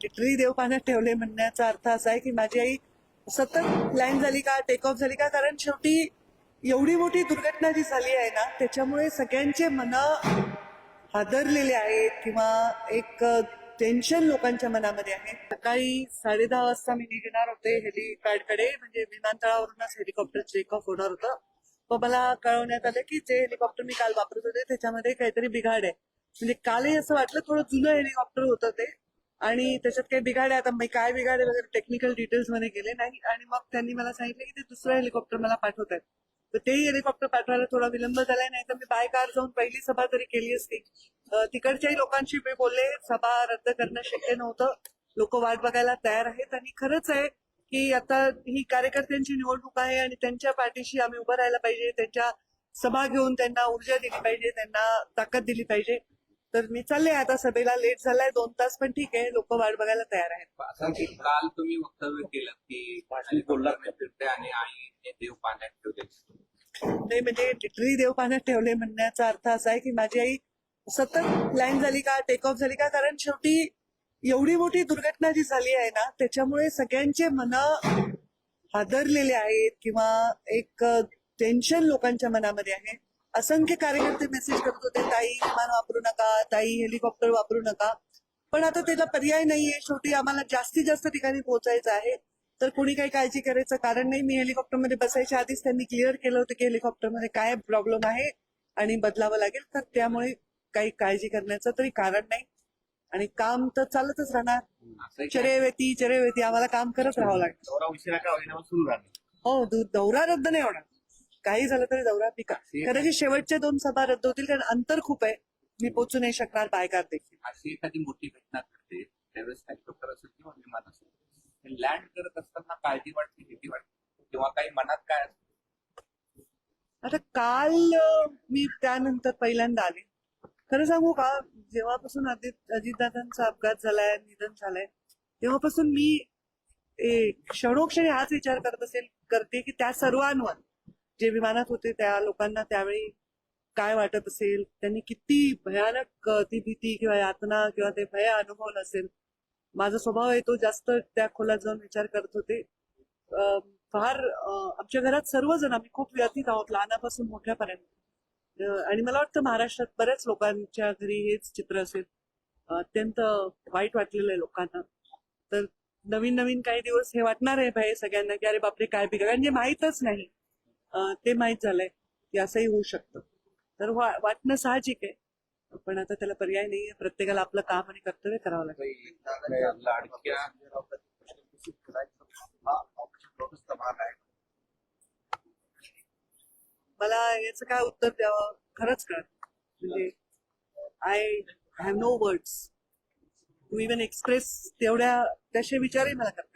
Literally देव पाण्यात ठेवले म्हणण्याचा अर्थ असा आहे की माझी आई सतत लँड झाली का, टेक ऑफ झाली का, कारण शेवटी एवढी मोठी दुर्घटना जी झाली आहे ना त्याच्यामुळे सगळ्यांचे मन हादरलेले आहेत किंवा एक टेन्शन लोकांच्या मनामध्ये आहे. सकाळी 10:30 वाजता मी निघणार होते हेलिपॅडकडे, म्हणजे विमानतळावरूनच हेलिकॉप्टर टेक ऑफ होणार होतं. पण मला कळवण्यात आलं की जे हेलिकॉप्टर मी काल वापरत होते त्याच्यामध्ये काहीतरी बिघाड आहे. म्हणजे कालही असं वाटलं थोडं जुनं हेलिकॉप्टर होतं ते आणि त्याच्यात काही बिघाड आहे. आता मी काय बिघाड आहे वगैरे टेक्निकल डिटेल्स मध्ये गेले नाही आणि मग त्यांनी मला सांगितलं की ते दुसरं हेलिकॉप्टर मला पाठवत आहेत. तर तेही हेलिकॉप्टर पाठवायला थोडा विलंब झालाय, नाही तर मी बाय कार जाऊन पहिली सभा तरी केली असती. तिकडच्याही लोकांशी मी बोलले, सभा रद्द करणं शक्य नव्हतं. लोक वाट बघायला तयार आहेत आणि खरंच आहे की आता ही कार्यकर्त्यांची निवडणूक आहे आणि त्यांच्या पाठीशी आम्ही उभं राहायला पाहिजे, त्यांच्या सभा घेऊन त्यांना ऊर्जा दिली पाहिजे, त्यांना ताकद दिली पाहिजे. तर मी चालले आता सभेला, लेट झालाय 2 तास, पण ठीक आहे, लोक वाट बघायला तयार आहेत. असं की काल तुम्ही वक्तव्य केलं की बोलणार फिरते आणि आईने देव पाण्यात ठेवले. नाही म्हणजे लिटरली देव पाण्यात ठेवले म्हणण्याचा अर्थ असा आहे की माझी आई सतत लँड झाली का, टेक ऑफ झाली का, कारण शेवटी एवढी मोठी दुर्घटना जी झाली आहे ना त्याच्यामुळे सगळ्यांचे मन हादरलेले आहेत किंवा एक टेन्शन लोकांच्या मनामध्ये आहे. असंख्य कार्यकर्ते मेसेज करत होते, ताई विमान वापरू नका, ताई हेलिकॉप्टर वापरू नका. पण आता त्याला पर्याय नाहीये, शेवटी आम्हाला जास्तीत जास्त ठिकाणी पोहोचायचं आहे. तर कोणी काही काळजी करायचं कारण नाही. मी हेलिकॉप्टरमध्ये बसायच्या आधीच त्यांनी क्लिअर केलं होतं की हेलिकॉप्टरमध्ये काय प्रॉब्लेम आहे आणि बदलावं लागेल, तर त्यामुळे काही काळजी करण्याचं तरी कारण नाही आणि काम तर चालतच राहणार. चरेवेती आम्हाला काम करत राहावं लागेल. दौरा उशिरा का होईना सुरू झाला. हो, दौरा रद्द नाही होणार. काही झालं तरी दौरा पिका. कदाचित शेवटच्या 2 सभा रद्द होतील कारण अंतर खूप आहे, मी पोहोचू नाही शकणार बाय कार देखील. अशी एखादी मोठी घटना घडते त्यावेळेस हेलिकॉप्टर असेल किंवा विमान असेल, लँड करत असताना काळजी वाटते, भीती वाटते किंवा काही मनात काय असतं? आता काल मी त्यानंतर पहिल्यांदा आले. खरं सांगू का, जेव्हापासून अजितदादांचा अपघात झालाय, निधन झालंय, तेव्हापासून मी क्षणोक्षणी हाच विचार करते की त्या सर्वांवर जे विमानात होते त्या लोकांना त्यावेळी काय वाटत असेल, त्यांनी किती भयानक ती भीती किंवा यातना किंवा ते भय अनुभवलं असेल. माझा स्वभाव आहे तो जास्त त्या खोलात जाऊन विचार करत होते. फार आमच्या घरात सर्वजण आम्ही खूप व्यथित आहोत, लहानापासून मोठ्यापर्यंत. आणि मला वाटतं महाराष्ट्रात बऱ्याच लोकांच्या घरी हेच चित्र असेल. अत्यंत वाईट वाटलेलं आहे लोकांना. तर नवीन नवीन काही दिवस हे वाटणार आहे भय सगळ्यांना की अरे बापरे काय बिघड, म्हणजे माहीतच नाही. ते माहीत झालंय की असंही होऊ शकतं. तर वाटणं साहजिक आहे, पण आता त्याला पर्याय नाहीये. प्रत्येकाला आपलं काम आणि कर्तव्य करावं लागेल. लाडक्या मला याचं काय उत्तर द्यावं खरंच कळत म्हणजे I have no words to even express तेवढ्या तसे विचारही मला करतात.